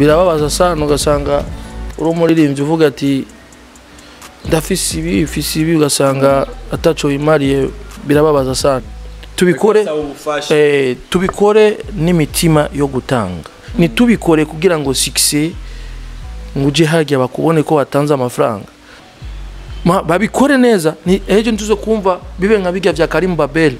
birababaza sana ugasanga uri umuririmbyi uvuga ati ndafise ibi ugasanga ataco bimariye birababaza sana tubikore n'imitima yo gutanga ni tubikore kugira ngo success nguje hajya bakubone ko watanze amafaranga babikore neza ni ejo ntuzo kumva bibe nka bijya vya Karim Babel.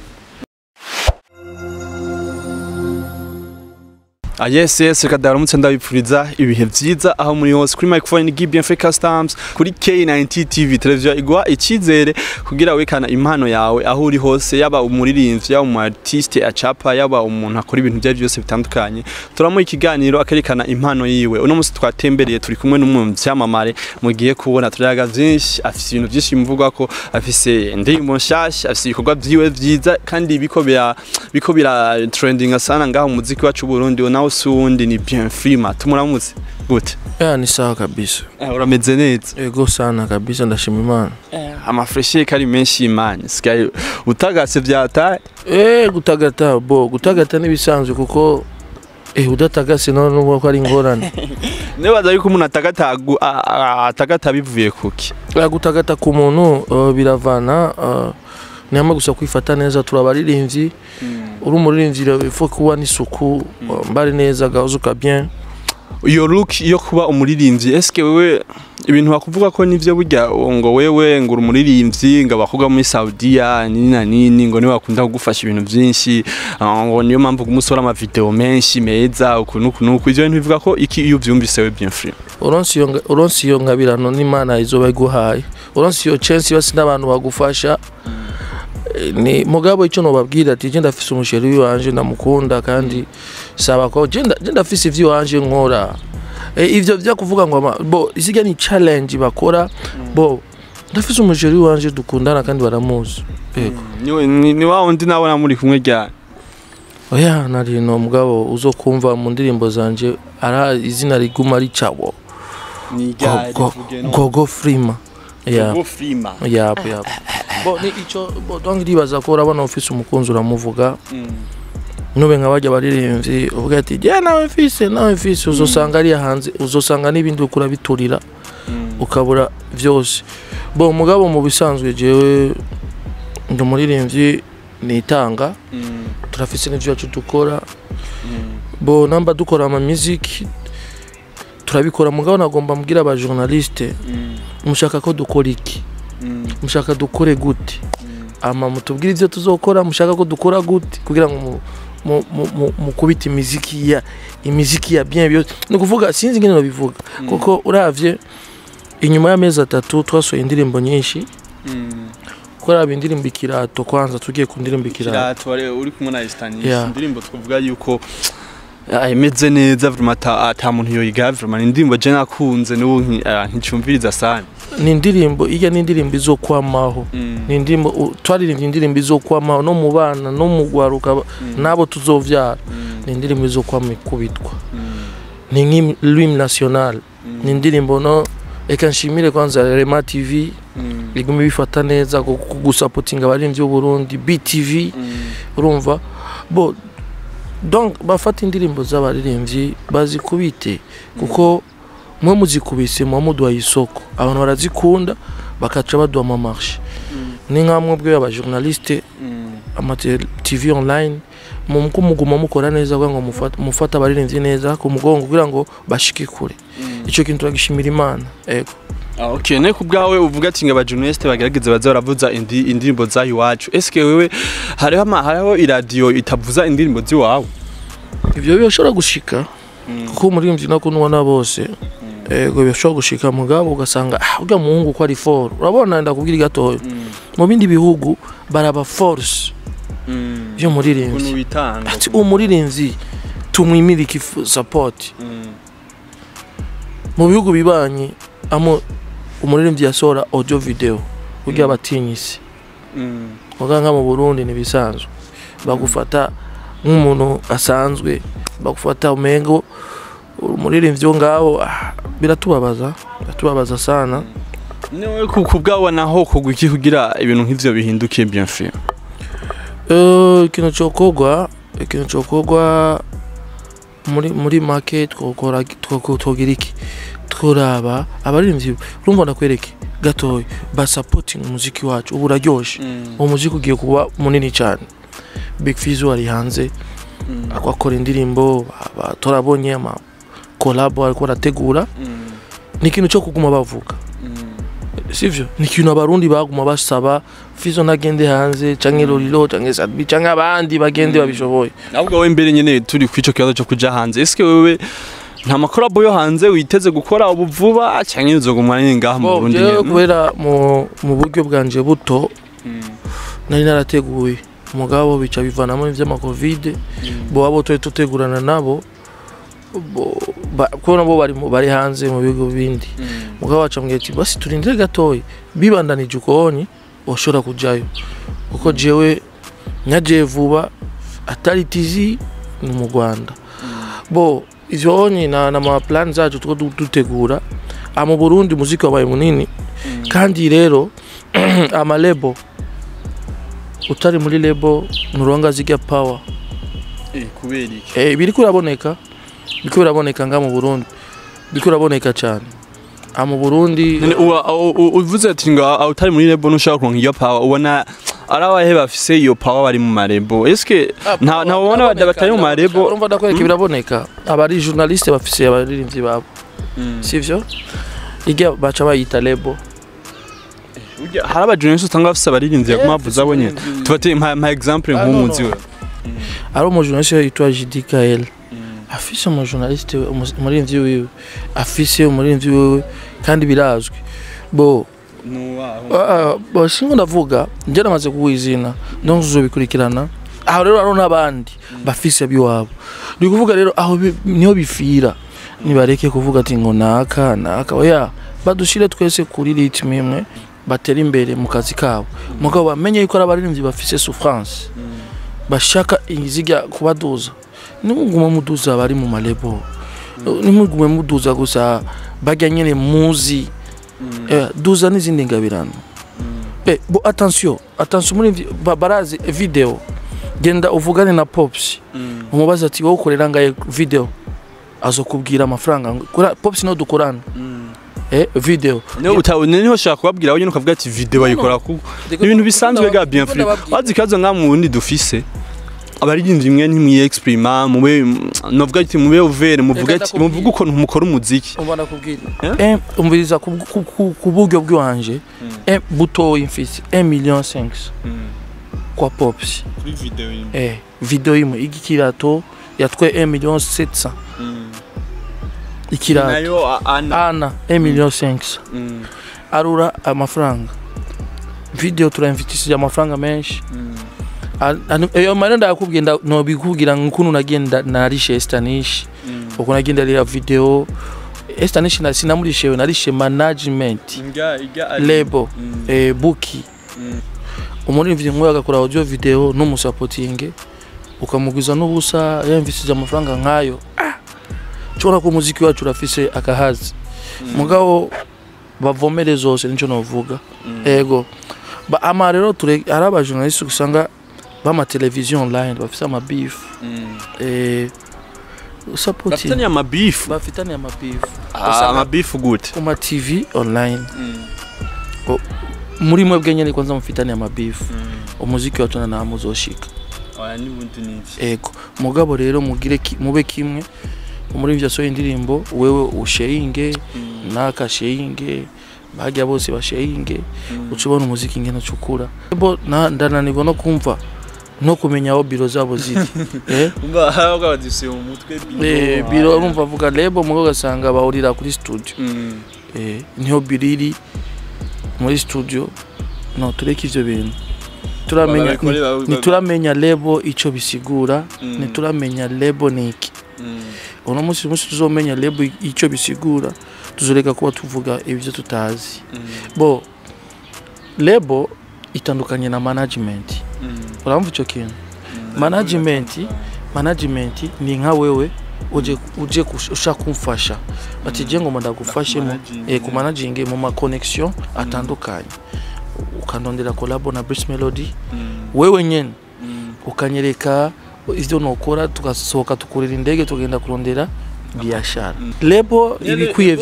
Yes, kadaramutse ndabipfuriza ibihe vyiza aho muri hose kuri microphone Gibian Free Customs kuri K90 TV televiziyo igwa ikizere kugira wekana impano yawe aho uri hose yaba umuririmbyi yaba umartiste acapa yaba umuntu akora ibintu bya byose bitandukanye turamuha ikiganiro akerekana impano yiwe uno musi twatembereye turi kumwe n'umuntu cyamamare mugiye kubona turayaga byinshi afise ibintu byinshi mvuga ko afise indirimbo nshasha afise ibikorwa byiwe vyiza kandi biko bira trending asana ngaho muziki wacu Burundi nawo sundi ni bien frima tumuramutse gute ni sawa kabisa urameze neza ego sana kabisa ndashima Imana amafreshe kari menshi Imana sky utagase vyata gutagata nibisanzwe kuko udatagase none nuko ko ari ingorane nebaza yuko umuntu atagata bivuye kuki gutagata ku muntu biravana nyama gusa kwifata neza turabaririmbyi uri umuririmbyi ifo kuba n'isuku mbari neza gahuzuka bien iyo look yo kuba umuririmbyi eske wewe ibintu bakuvuga ko nivyo burya ngo wewe ngo umuririmbyi ngo abakoga muri Saudiya nini ngo niwe bakunda kugufasha ibintu byinshi ngo niyo mpamvu kumusora ama video menshi meza ukuntu ivyo bintu bivuga ko iki iyo vyumvise we bien free uronsi yo ngabirano n'Imana izoba iguhaye uronsi yo chance basi n'abantu bagufasha ni mugabo icyo nobabwira ati genda afise umusheri wanje ndamukunda kandi saba ko genda afise ivyo wanje nkora ivyo bya kuvuga ngo isiga ni challenge bakora ndafise umusheri wanje dukundana kandi baramuzi ni wa undi nabona muri kumwe ryane oya nari no mugabo uzokumva mu ndirimbo zanje ara izina riguma ricabo ni Gogo Frima Gogo Frima ni ico donc ribaza ko urabona office umukunzi uramuvuga nube nkabajya baririmbyi uvuga ati nawe mfise uzosanga ari hanze uzosanga n'ibindi ukura biturira ukabura vyose mugabo mu bisanzwe jewe ndumuririmbyi nitanga turafise n'ivyo dukora namba dukora ama music turabikora mugabo nagomba mbwira aba journaliste mushaka ko dukora iki mushaka dukore gute mutubwire ivyo tuzokora mushaka ko dukora gute kugira ngo mukubita imiziki ya bien byose no kuvuga sinzi ngene no bivuga kuko uravye inyuma y'amezi 3 twasoye indirimbo nyinshi kora indirimbo ikirato kwanza tugiye ku ndirimbo ikirato uri kumwe na Estanish indirimbo twavuga yuko imeze neza vraiment ata muntu yoyiga vraiment indirimbo je nakunze n'ubu nkicumviriza sana ni indirimbo izokwamaho ni indirimbo twaririmbye indirimbo izokwamaho no mu bana no mu gwaruka nabo tuzovyara ni indirimbo izokwama ikubitwa ni nk'Hymne National ni indirimbo no eka nshimire kwanza Rema TV igumi bifata neza gusapotinga abarimvyi b'Uburundi BTV urumva donc bafata indirimbo z'abaririmbyi bazikubite kuko mwe muzikubise mwe muduha isoko abantu barazikunda bakaca baduha ama marché ni nkamwe bwe aba journaliste ama TV online muguma mukora neza ngo mufata abaririmbyi neza ku mugongo kugira ngo bashike kure ico kintu turagishimira Imana ego okay ne kubgawe uvuga ati ngaba journaliste bagerageza baza baravuza indirimbo za iwacu eske wewe hariho iradio itavuza indirimbo ziwawe ivyo byoshobora gushika kuko umuririmbyi nako nubona bose ego byoshobora gushika mugabo ugasanga urya muhungu ko ari for urabona ndakubwira gatoyo mu bindi bihugu baraba force byo muririmbyi ati umuririmbyi tumwimiriki support mu bihugu bibanye umuririmbyi yasora audio video kugira batinyisi muganga mu Burundi ni bisanzwe bagufata nk'umuntu asanzwe bagufata umengo umuririmbyi ngaho biratubabaza sana newe kubgawa naho kugwiki kugira ibintu nk'ivyo bihindukiye bien free ikintu cokogwa muri market twogira iki turaba abarimvyi urumva ndakwereke gatoyi ba supporting umuziki wacu ubu uraryoshe umuziki ugiye kuba munini cyane Big Fizzo ari hanze akora indirimbo turabonye ama collab ariko arategura ni ikintu cyo kuguma bavuga sivyo ni ikintu abarundi baguma basaba Fizzo nagende hanze canke Lolilo canke Sadbi canke abandi bagende babishoboye nabwo we mbere nyene turi kwico kibazo cyo kuja hanze eske wewe nta makorabo yo hanze witeze gukora ubu vuba canke uzogumwa ngaha mu Burundi nyene kubera mu buryo bwanje buto nari narateguye umugabo bica bivanamo ivy'ama covid bo abo tutegurana nabo kubona bo bari hanze mu bigo bindi mugabo waca mbwiye ati basi turindire gatoyi bibandanije ukonyi oshora kujayo kuko jewe nyaje vuba atari tizi ni mu Rwanda bo ivyo onye na ma plan zacu tuko dutegura mu Burundi muziki wabaye munini kandi rero ama lebo utari muri lebo nuronga zigya power kubera iki biriko uraboneka nga mu Burundi biriko uraboneka cyane mu Burundi uvuze ati nga utari muri lebo nushaka kuronka iyo power ubona arabahe bafise iyo power bari mu marebo eske nta ubona batari mu marebo urumva ndakwereka biraboneka abari journaliste bafise abaririmbyi babo sivyo igihe baca bayita lebo hari abajournaliste usanga bafise abaririmbyi yakumavuza abo nyene tufate nka example nk'umuzi we ari umujournaliste yitwa JDKL afise umujournaliste umuririmbyi wiwe afise umuririmbyi wiwe kandi birazwi bo singo ndavuga nje namaze kuwizina donc uzobikurikirana aho rero ari nabandi bafise biwabo ni kuvuga rero aho niho bifira nibareke kuvuga ati ngo naka oya badushire twese kuri ritme imwe batera imbere mu kazi kabo mugabo bamenye yuko abaririmbyi bafise souffrance bashaka inziga kubaduza nimuguma muduza bari mu malebo nimugume muduza gusa bagya nyene muzi duza n'izindi ngabirano bo attention muri barazi video genda uvugane na Pops umubaza ati wowe ukorera ngaye video azokubwira amafaranga Pops no dukorana video niho shaka kubabwira wowe ukavuga ati video bayikora ku ibintu bisanzwe ga bien free wazi kazo nka mu wundi dufise abaririmbyi mwe ntimwiye exprima mube novuga ati mube overe muvuga ati muvuga ukuntu mukora umuziki umbana kubwira umviriza ku buryo bwanje buto imfisi 1,5 million kwa Pops kuri video imwe video imwe igikirato yatwe 1,7 million ikirato nayo ana 1,5 million arura amafaranga video turamfitishije amafaranga menshi iyo marenda yakubwiye no bikubwira nk'ukuntu nagenda narishe Estanish uko nagenda rira video Estanish na sinamurishe narishe management label booki umuririmbyi nk'uyu agakora audio video no musupporting ukamugwiza n'ubusa yamvishije amafaranga nkayo chora ko muziki wacu rafise akahazi mugabo bavomere zose nico novuga ego ama rero araba journaliste usanga bama television online bafisa ama beef support bafitani ama beef ama beef good kuma TV online muri mwebwe nyene kwanza mufitani ama beef umuziki wacu na muzoshika ni buntu niki ego mugabo rero mugire mube kimwe muri byo so indirimbo wewe usheinge naka sheinge bajya bose basheinge ucubona umuziki ngena cukura bo ndananirwa no kumva no kumenya aho biro zabo ziti umva hawo badise mu mutwe biro urumva vuga lebo mugo gasanga bahurira kuri studio niho biriri muri studio no tureke ivyo bintu turamenya turamenya lebo ico bisigura ni turamenya lebo niki uno musi tuzomenya lebo ico bisigura tuzoreka kuba tuvuga ibyo tutazi bo lebo itandukanye na management uramva ico kintu management ni nka wewe uje ushaka kumfasha bati je ngo ndagufashe ku managing mu ma connection atandukanye ukandondera collab na Bruce Melody wewe nyene ukanyereka ivyo nokora tugasohoka tukurira indege tugenda kurondera biashara lebo ibikwiye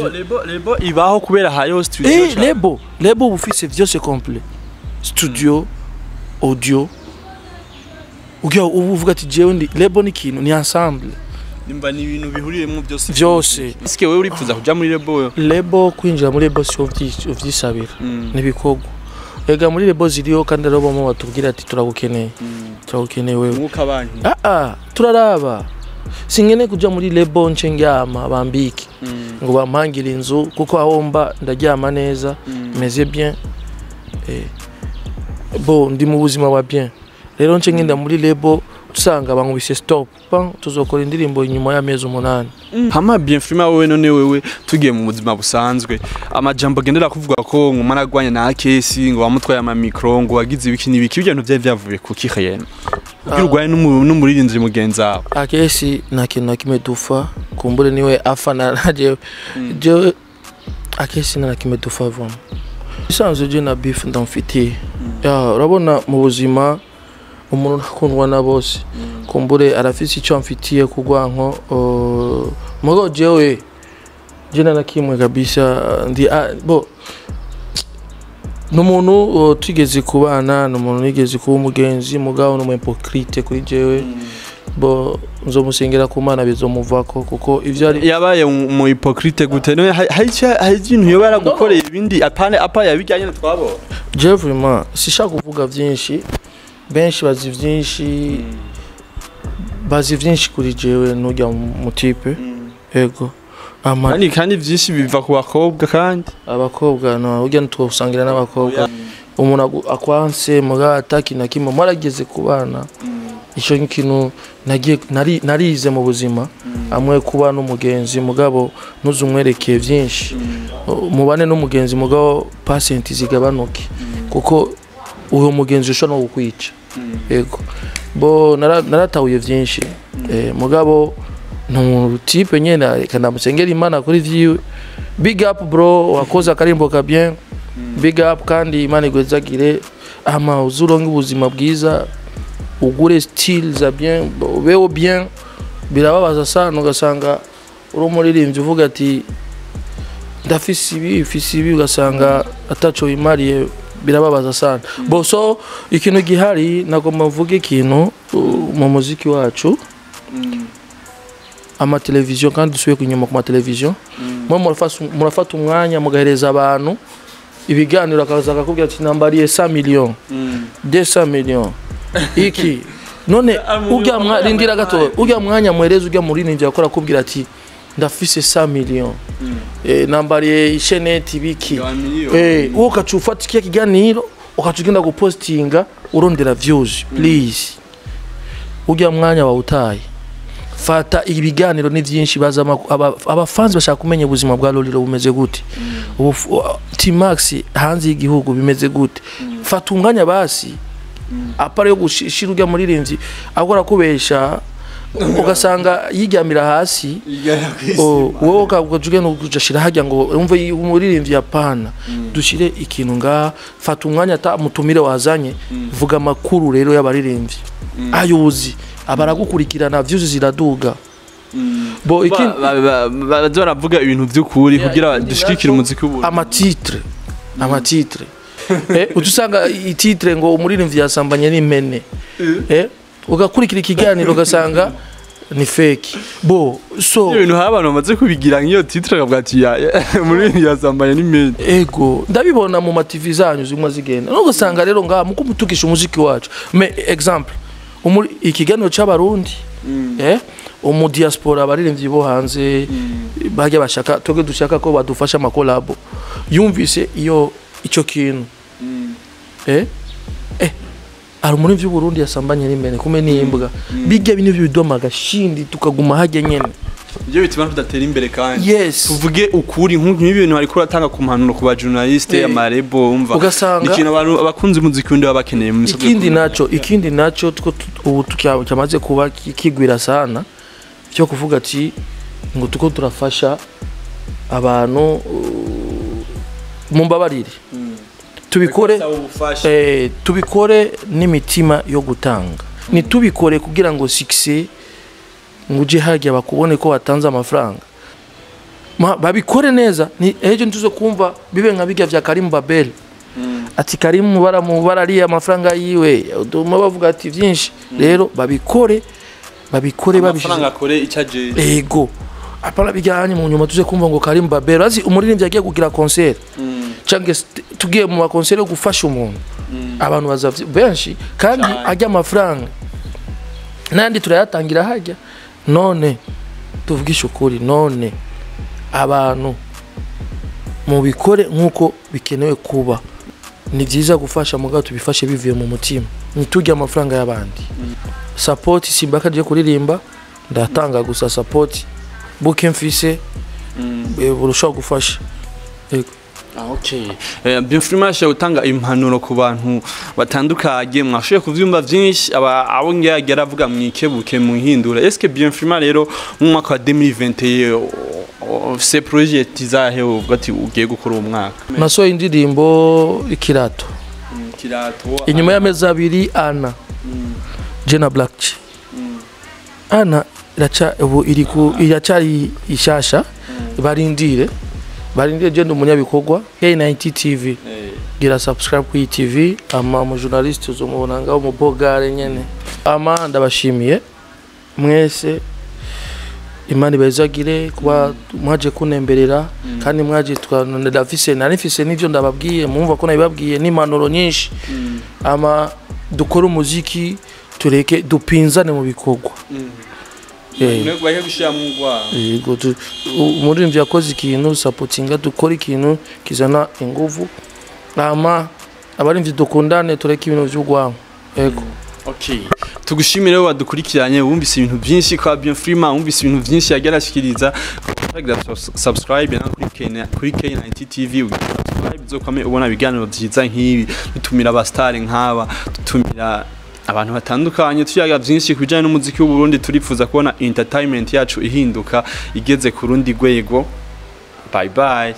lebo ibaho kubera hayo studio lebo ufise vyose complet studio audio uvuga ati jewe ndi lebo ni kintu ni ensemble nimba ni ibintu bihuriyemo byose iske wewe uripfuza kuja muri lebo kwinjira muri lebo sio vyisabira nibikogwa ega muri lebo ziriyo kandi robo mu batubwira ati turagukeneye wewe mwuka banyu turaraba singene kuja muri lebo nce ndyama bambiki ngo bampangire inzu kuko ahomba ndaryama neza meze bien bo ndi mu buzima wa bien rero nce ngenda muri lebo usanga bankubise stop tuzokora indirimbo inyuma y'amezi 8 hama bien filma wewe none wewe tugiye mu buzima busanzwe amajambo gendera kuvuga ko ngumana gwanya na kesi ngo bamutwaye ama micro ngo wagize ibiki nibiki ibyo bintu byavuye ku kihayene kugira ugwaye n'umuririnzi mugenza akesi na kintu kimwe dufa kumbure niwe afana naje je akesi na kimwe dufa vamo isanzwe je na beef ndamfitiye urabona mu buzima umuntu nakundwa na bose kumbure arafise icyo amfitiye kugwanko mugo jewe jena nakimwe kabisa ndi bo n'umuntu tugeze kubana n'umuntu nigeze kuba umugenzi mugabo no hypocrite kuri jewe bo nzomusengera ku Mana bizomuvako kuko ivyo ari yabaye mu hypocrite gute no hari ikintu yo baragukoreye ibindi apa yabijyanye na twabo je vraiment sishaka kuvuga byinshi benshi bazi vyinshi kuri jewe nujya mu type ego kandi vyinshi biva ku bakobwa kandi abakobwa no ujya ntusangira n'abakobwa umuntu akwanse muga ataki na kimwe marageze kubana ico kintu narize mu buzima amwe kuba n'umugenzi mugabo ntuzumwerekeye vyinshi mubane n'umugenzi mugabo patient zigabanuke kuko uwo mugenzi ushobora no kukwica yego bo naratahuye vyinshi mugabo type nyene kana musengera Imana kuri vyiwe big up bro wakoza karimbo ka bien big up kandi Imana igwezagire ama uzuronga ubuzima bwiza ugure style za bien ubeho bien birababaza sana ugasanga urumuririmbyi uvuga ati ndafise ibi ugasanga ataco imariye birababaza sana boso ikintu gihari nagomba mvuge ikintu mu muziki wacu ama televiziyo kandi dusuye kunyuma ku ma televiziyo murafata umwanya mugahereza abantu ibiganiro akaza akakubwira ati nambariye 100 millions 200 millions iki none ujya rindira gato ujya mwanya muhereza ujya muri ninjye akora kubwira ati ndafise 100 millions nambariye isheneti biki ukacufata iki kiganiro ukacugenda gupostinga urondera views please ujya mwanya wa utaye fata ibiganiro ni byinshi baza abafans bashaka kumenya ubuzima bwa Lolilo bumeze gute T-Max hanze y'igihugu bimeze gute fata umwanya basi apare yo gushira ujya muri rinzi akora kubesha ugasanga yiryamira hasi wowe ukajugena ukujashira hajya ngo umve umuririmbyi yapana dushire ikintu nga fata umwanya ta mutumire wazanye vuga makuru rero y'abaririmbyi ayuzi abaragukurikirana views ziraduga bo ikindi baravuga ibintu by'ukuri kugira dushikikire umuziki w'ubu amatitre utusanga ititre ngo umuririmbyi yasambanye n'impene ugakurikira ikiganiro ugasanga ni fake bo so ibintu abantu bamaze kubigira ngiyo titre akabwati umuririmbyi yasambanye n'impene ego ndabibona mu TV zanyu zimwe zigenda no gusanga rero ngaha muko mutukisha umuziki wacu me example ikiganiro c'abarundi umu diaspora abaririmbyi bo hanze bajya bashaka toge dushaka ko badufasha ama collab yumvise iyo ico kintu ari umuririmbyi w'Uburundi yasambanye n'imbene kume n'imbwa bijya bintu bidoma gashindi tukaguma hajya nyene ibyo bituma tudatera imbere kandi yes tuvuge ukuri nk'ibintu ari ko ratanga ku mpanuro ku ba journaliste amarebo umva ugasanga abantu abakunzi muziki ndi babakeneye mu ikindi naco ubu tukyamaze kuba kigwira sana cyo kuvuga ati ngo tuko turafasha abantu mumbabarire tubikore n'imitima yo gutanga nitubikore kugira ngo success nguje hajya bakubone ko watanze amafaranga babikore neza ni ejo ntuzo kumva bibe nka bijya vya Karim Babel ati Karim barariye amafaranga yiwe uduma bavuga ati vyinshi rero babikore amafaranga akore icaje ego apana bijyanye mu nyuma tuze kumva ngo Karim Babel azi umuririmbyi yagiye kugira concert canke tugiye mu concert yo gufasha umuntu abantu bazavye benshi kandi ajya amafaranga nandi turayatangira hajya none tuvugisha ukuri none abantu mu bikore nkuko bikenewe kuba ni byiza gufasha mugabo tubifashe bivuye mu mutima nitujya amafaranga y'abandi support Simbaka je kuririmba ndatanga gusa support buke mfise burushaho gufasha okay Bienfrima utanga impanuro ku bantu batandukanye mwashoye kuvyumva byinshi abo ngiyagera avuga mwikebuke muhindura est-ce que Bienfrima rero mu mwaka wa 2021 ce projet izahe uvuga ati ugiye gukora uwo mwaka nasohoye indirimbo ikirato inyuma y'amezi abiri Ana Jena Black Ana ubu iracari ishasha barindire je ndo munyabikorwa K90 TV gira subscribe ku TV ama mu journalist uzomubona ngaho mu bogare nyene ama ndabashimiye mwese Imani bezagire kuba mwaje kunemberera kandi mwaje twanafise narifise nivyo ndababwiye mumva ko nabibabwiye ni manoro nyinshi ama dukora umuziki tureke dupinzane mu bikorwa yego umuririmbyi yakoze ikintu supportinga dukora ikintu kizana inguvu ama abarimvyi dukundane tureke ibintu vy'ugwango yego okay tugushimire wadukurikiranye wumvise ibintu byinshi kwa Bienfrima wumvise ibintu byinshi yagarashikiriza subscribe kuri K90 TV subscribe zokame ubona ibiganiro byiza nk'ibi bitumira abastare nk'aba dutumira abantu batandukanye tuyaga byinshi kujyana n'umuziki w'u Burundi turifuza kubona entertainment yacu ihinduka igeze ku rundi rwego bye bye